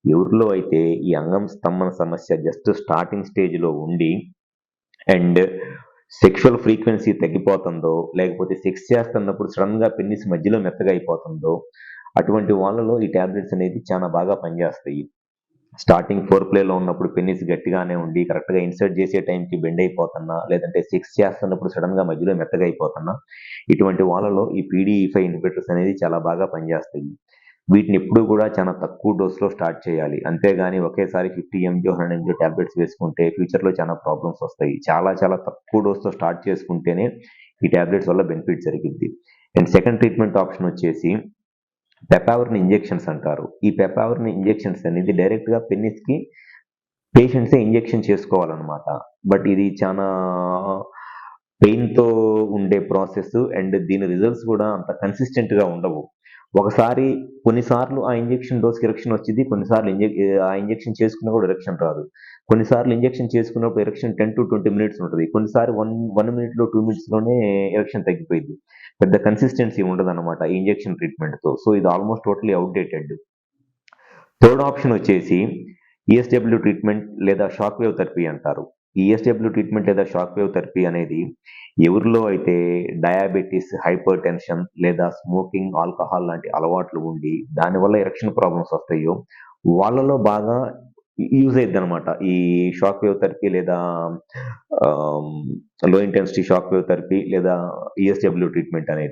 ఎవరిలో అయితే ఈ అంగం స్తంభన సమస్య జస్ట్ స్టార్టింగ్ స్టేజ్‌లో ఉండి అండ్ సెక్షువల్ ఫ్రీక్వెన్సీ తగ్గిపోతుందో, లేకపోతే సెక్స్ చేస్తున్నప్పుడు సడెన్‌గా పెనిస్ మధ్యలో మెత్తగా అయిపోతుందో, అటువంటి వాళ్ళలో ఈ టాబ్లెట్స్ అనేది చాలా బాగా పనిచేస్తాయి. స్టార్టింగ్ ఫోర్ ప్లేలో ఉన్నప్పుడు పెనిస్ గట్టిగానే ఉండి కరెక్ట్‌గా ఇన్సర్ట్ చేసే టైంకి బెండ్ అయిపోతున్నా, లేదంటే సెక్స్ చేస్తున్నప్పుడు సడెన్‌గా మధ్యలో మెత్తగా అయిపోతున్నా, ఇటువంటి వాళ్ళలో ఈ పీడీఈ5 ఇన్హిబిటర్స్ అనేది చాలా బాగా పనిచేస్తాయి. వీటిని ఎప్పుడూ కూడా చాలా తక్కువ డోస్‌లో స్టార్ట్ చేయాలి. అంతేగాని ఒకేసారి 50 ఎంజీ, 100 ఎంజీ టాబ్లెట్స్ వేసుకుంటే ఫ్యూచర్‌లో చాలా ప్రాబ్లమ్స్ వస్తాయి. చాలా చాలా తక్కువ డోస్‌తో స్టార్ట్ చేసుకుంటేనే ఈ టాబ్లెట్స్ వల్ల బెనిఫిట్ జరిగిద్ది. అండ్ సెకండ్ ట్రీట్మెంట్ ఆప్షన్ వచ్చేసి పెపావరిన్ ఇంజెక్షన్స్ అంటారు. ఈ పెపావరిన్ ఇంజెక్షన్స్ అనేది డైరెక్ట్‌గా పెనిస్‌కి పేషెంట్సే ఇంజెక్షన్ చేసుకోవాలనమాట. బట్ ఇది చానా పెయిన్‌తో ఉండే ప్రాసెస్ అండ్ దీని రిజల్ట్స్ కూడా అంత కన్సిస్టెంట్‌గా ఉండవు. ఒకసారి కొన్నిసార్లు ఆ ఇంజెక్షన్ డోస్‌కి ఎరెక్షన్ వచ్చిద్ది. కొన్నిసార్లు ఆ ఇంజెక్షన్ చేసుకున్నా కూడా ఎరెక్షన్ రాదు. కొన్నిసార్లు ఇంజెక్షన్ చేసుకున్నప్పుడు ఎరెక్షన్ 10-20 మినిట్స్ ఉంటది. కొన్నిసార్లు 1 మినిట్‌లో, 2 మినిట్స్‌లోనే ఎరెక్షన్ తగ్గిపోయిద్ది. పెద్ద కన్సిస్టెన్సీ ఉండదనమాట ఈ ఇంజెక్షన్ ట్రీట్మెంట్‌తో. సో, ఇది almost totally outdated. Third option వచ్చేసి ఈఎస్‌డబ్ల్యూ ట్రీట్మెంట్ లేదా షాక్ వేవ్ థెరపీ అంటారు. ఈ ఈఎస్‌డబ్ల్యూ ట్రీట్మెంట్ లేదా షాక్ వేవ్ థెరపీ అనేది ఎవరిలో అయితే డయాబెటిస్, హైపర్ టెన్షన్ లేదా స్మోకింగ్, ఆల్కహాల్ లాంటి అలవాట్లు ఉండి దానివల్ల ఎరెక్షన్ ప్రాబ్లమ్స్ వస్తాయో వాళ్ళలో బాగా యూజ్ అయిద్దనమాట. ఈ షాక్ వేవ్ థెరపీ లేదా ఆహ్, లో ఇంటెన్సిటీ షాక్ వేవ్ థెరపీ లేదా ఈఎస్‌డబ్ల్యూ ట్రీట్మెంట్ అనేది.